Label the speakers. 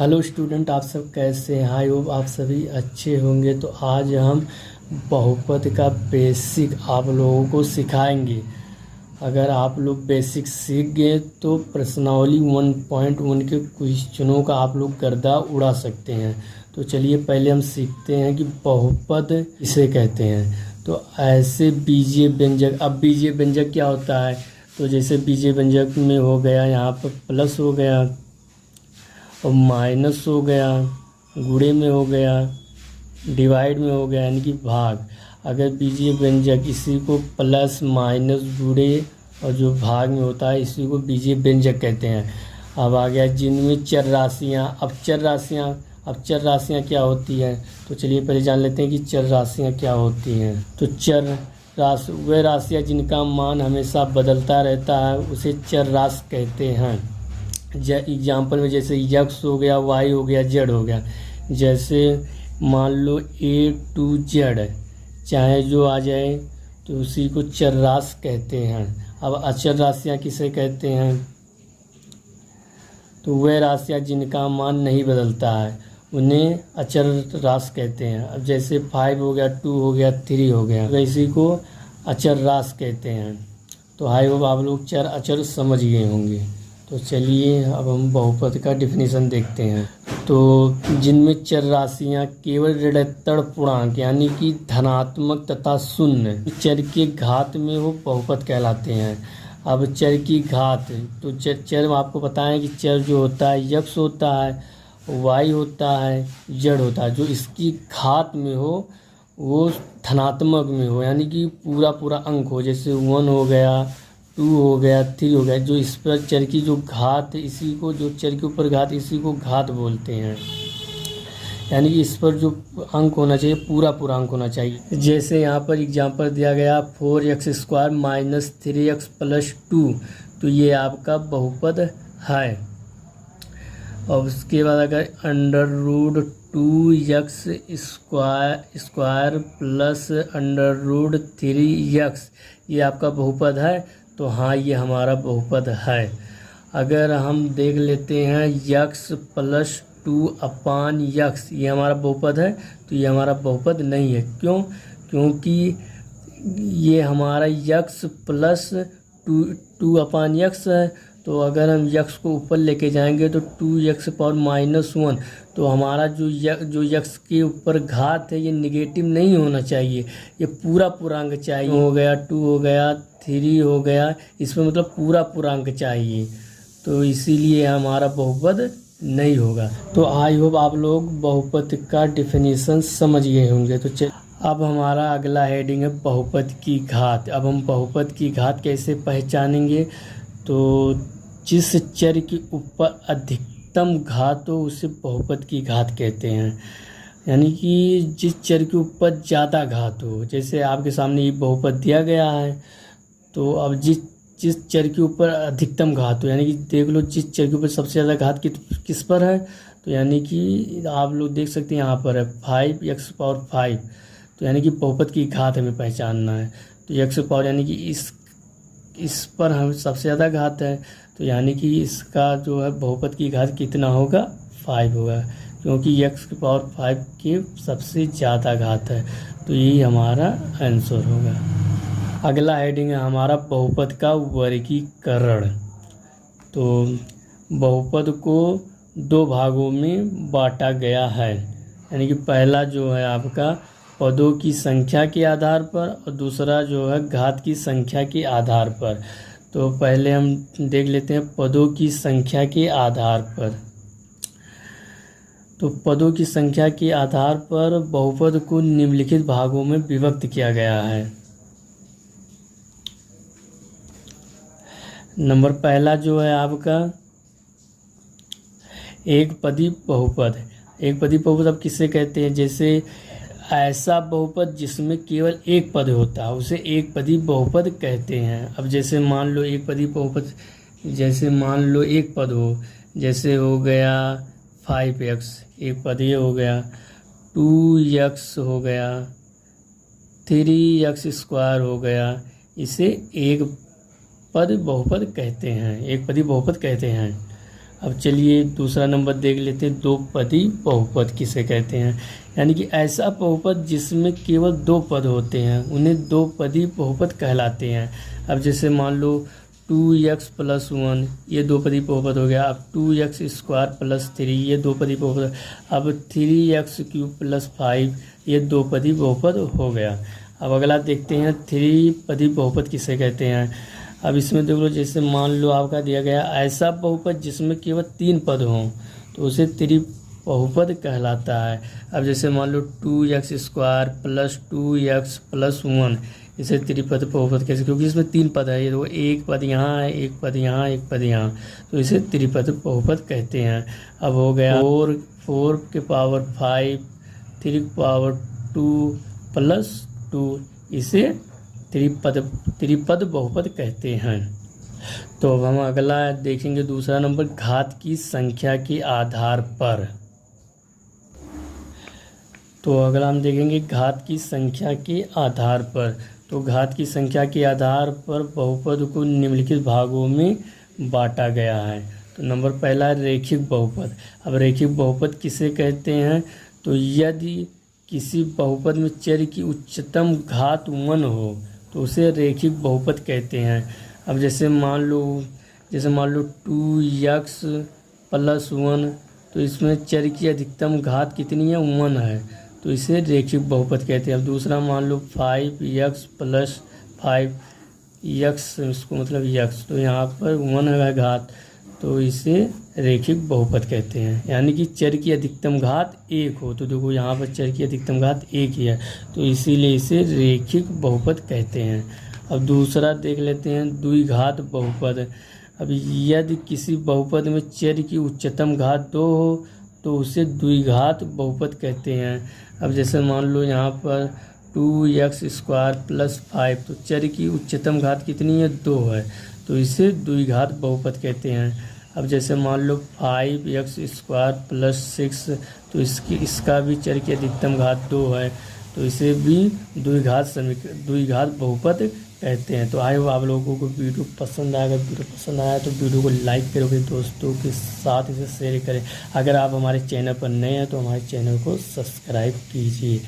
Speaker 1: Hello student, आप सब कैसे हैं? आई होप आप सभी अच्छे होंगे। तो आज हम बहुपद का बेसिक आप लोगों को सिखाएंगे। अगर आप लोग बेसिक सीख गए तो प्रश्नावली 1.1 के क्वेश्चनों का आप लोग गर्दा उड़ा सकते हैं। तो चलिए पहले हम सीखते हैं कि बहुपद किसे कहते हैं। तो ऐसे बीजीय व्यंजक, अब बीजीय व्यंजक क्या होता है? तो जैसे बीजीय व्यंजक में हो गया, यहाँ पर प्लस हो गया और माइनस हो गया, गुणे में हो गया, डिवाइड में हो गया, यानी कि भाग। अगर बीजीय व्यंजक इसी को प्लस माइनस गुणे और जो भाग में होता है इसी को बीजीय व्यंजक कहते हैं। अब आ गया जिनमें चर राशियाँ। अब चर राशियाँ क्या होती हैं? तो चलिए पहले जान लेते हैं कि चर राशियाँ क्या होती हैं। तो चर राशि वह राशियाँ जिनका मान हमेशा बदलता रहता है उसे चर राशि कहते हैं। एग्जाम्पल में जैसे यक्स हो गया, वाई हो गया, जेड हो गया। जैसे मान लो ए टू जेड, चाहे जो आ जाए तो उसी को चर राशि कहते हैं। अब अचर राशियाँ किसे कहते हैं? तो वह राशियाँ जिनका मान नहीं बदलता है उन्हें अचर राशि कहते हैं। अब जैसे 5 हो गया, 2 हो गया, 3 हो गया, तो इसी को अचर राशि कहते हैं। तो आई होप आप लोग चर अचर समझ गए होंगे। तो चलिए अब हम बहुपद का डिफिनीशन देखते हैं। तो जिनमें चर राशियाँ केवल ऋणात्मक पूर्णांक यानी कि धनात्मक तथा शून्य चर के घात में वो बहुपद कहलाते हैं। अब चर की घात, तो चर आपको पता है कि चर जो होता है यक्स होता है, वाई होता है, जेड होता है। जो इसकी घात में हो वो धनात्मक में हो, यानी कि पूरा पूरा अंक हो। जैसे 1 हो गया, 2 हो गया, 3 हो गया। जो इस पर चर की जो घात, इसी को जो चर के ऊपर घात, इसी को घात बोलते हैं। यानी कि इस पर जो अंक होना चाहिए पूरा पूरा अंक होना चाहिए। जैसे यहाँ पर एग्जांपल दिया गया 4x² माइनस 3x प्लस 2, तो ये आपका बहुपद है। और उसके बाद अगर √2x² प्लस √3x ये आपका बहुपद है, तो हाँ ये हमारा बहुपद है। अगर हम देख लेते हैं यक्स प्लस 2/x ये हमारा बहुपद है, तो ये हमारा बहुपद नहीं है। क्यों? क्योंकि ये हमारा यक्स प्लस 2/x है। तो अगर हम यक्स को ऊपर लेके जाएंगे तो 2x⁻⁻1, तो हमारा जो यक्स के ऊपर घात है ये निगेटिव नहीं होना चाहिए, ये पूरा पूर्णांक चाहिए। हो गया 2 हो गया, 3 हो गया, इसमें मतलब पूरा पूर्णांक चाहिए, तो इसीलिए हमारा बहुपद नहीं होगा। तो आई होप आप लोग बहुपद का डिफिनीशन समझ गए होंगे। तो अब हमारा अगला हेडिंग है बहुपद की घात। अब हम बहुपद की घात कैसे पहचानेंगे? तो जिस चर के ऊपर अधिकतम घात हो उसे बहुपद की घात कहते हैं। यानी कि जिस चर के ऊपर ज़्यादा घात हो। जैसे आपके सामने ये बहुपद दिया गया है, तो अब जिस चर के ऊपर अधिकतम घात हो, यानी कि देख लो जिस चर के ऊपर सबसे ज़्यादा घात किस पर है, तो यानी कि आप लोग देख सकते हैं यहाँ पर है 5x⁵। तो यानी कि बहुपद की घात हमें पहचानना है। तो x⁵ यानी कि इस पर हम सबसे ज़्यादा घात है, तो यानी कि इसका जो है बहुपद की घात कितना होगा? 5 होगा, क्योंकि x⁵ के सबसे ज़्यादा घात है। तो यही हमारा आंसर होगा। अगला हेडिंग है हमारा बहुपद का वर्गीकरण। तो बहुपद को 2 भागों में बांटा गया है। यानी कि पहला जो है आपका पदों की संख्या के आधार पर और दूसरा जो है घात की संख्या के आधार पर। तो पहले हम देख लेते हैं पदों की संख्या के आधार पर। तो पदों की संख्या के आधार पर बहुपद को निम्नलिखित भागों में विभक्त किया गया है। नंबर पहला जो है आपका एक पदी बहुपद। एक पदी बहुपद अब किसे कहते हैं? जैसे ऐसा बहुपद जिसमें केवल एक पद होता है उसे एक पदी बहुपद कहते हैं। अब जैसे मान लो एक पदी बहुपद, जैसे मान लो एक पद हो, जैसे हो गया 5x, एक पद ये हो गया, 2x हो गया, 3x² हो गया, इसे एक पद बहुपद कहते हैं, एक पदी बहुपद कहते हैं। अब चलिए दूसरा नंबर देख लेते हैं, दो पदी बहुपद किसे कहते हैं। यानी कि ऐसा बहुपद जिसमें केवल दो पद होते हैं उन्हें दो पदी बहुपद कहलाते हैं। अब जैसे मान लो 2x+1 ये दो पदी बहुपद हो गया। अब 2x² + 3 ये दो पदी बहुपद। अब 3x³ + 5 ये दो पदी बहुपद हो गया। अब अगला देखते हैं थ्री पदी बहुपद किसे कहते हैं। अब इसमें देख लो, जैसे मान लो आपका दिया गया ऐसा बहुपद जिसमें केवल तीन पद हों तो उसे त्रिबहुपद कहलाता है। अब जैसे मान लो 2x² + 2x+1 इसे त्रिपद बहुपद कैसे, क्योंकि इसमें तीन पद है। ये देखो, एक पद यहाँ है, एक पद यहाँ, एक पद यहाँ, तो इसे त्रिपद बहुपद कहते हैं। अब हो गया 4⁵ 3⁻2 + 2 इसे त्रिपद बहुपद कहते हैं। तो अब हम अगला देखेंगे दूसरा नंबर, घात की संख्या के आधार पर। तो अगला हम देखेंगे घात की संख्या के आधार पर। तो घात की संख्या के आधार पर बहुपद को निम्नलिखित भागों में बांटा गया है। तो नंबर पहला है रैखिक बहुपद। अब रैखिक बहुपद किसे कहते हैं, तो यदि किसी बहुपद में चर की उच्चतम घात 1 हो तो उसे रैखिक बहुपद कहते हैं। अब जैसे मान लो 2x+1 तो इसमें चर की अधिकतम घात कितनी है, 1 है, तो इसे रैखिक बहुपद कहते हैं। अब दूसरा मान लो 5x+5 इसको मतलब x, तो यहाँ पर 1 है घात, तो इसे रैखिक बहुपद कहते हैं। यानी कि चर की अधिकतम घात 1 हो, तो देखो यहाँ पर चर की अधिकतम घात 1 ही है, तो इसीलिए इसे रैखिक बहुपद कहते हैं। अब दूसरा देख लेते हैं द्विघात बहुपद। अब यदि किसी बहुपद में चर की उच्चतम घात 2 हो तो उसे द्विघात बहुपद कहते हैं। अब जैसे मान लो यहाँ पर 2x² + 5 तो चर की उच्चतम घात कितनी है, 2 है, तो इसे द्विघात बहुपद कहते हैं। अब जैसे मान लो 5x² + 6 तो इसका भी चर की अधिकतम घात 2 है, तो इसे भी द्विघात बहुपद कहते हैं। तो आई होप आप लोगों को वीडियो पसंद आएगा। वीडियो पसंद आया तो वीडियो को लाइक करो, अपने दोस्तों के साथ इसे शेयर करें। अगर आप हमारे चैनल पर नए हैं तो हमारे चैनल को सब्सक्राइब कीजिए।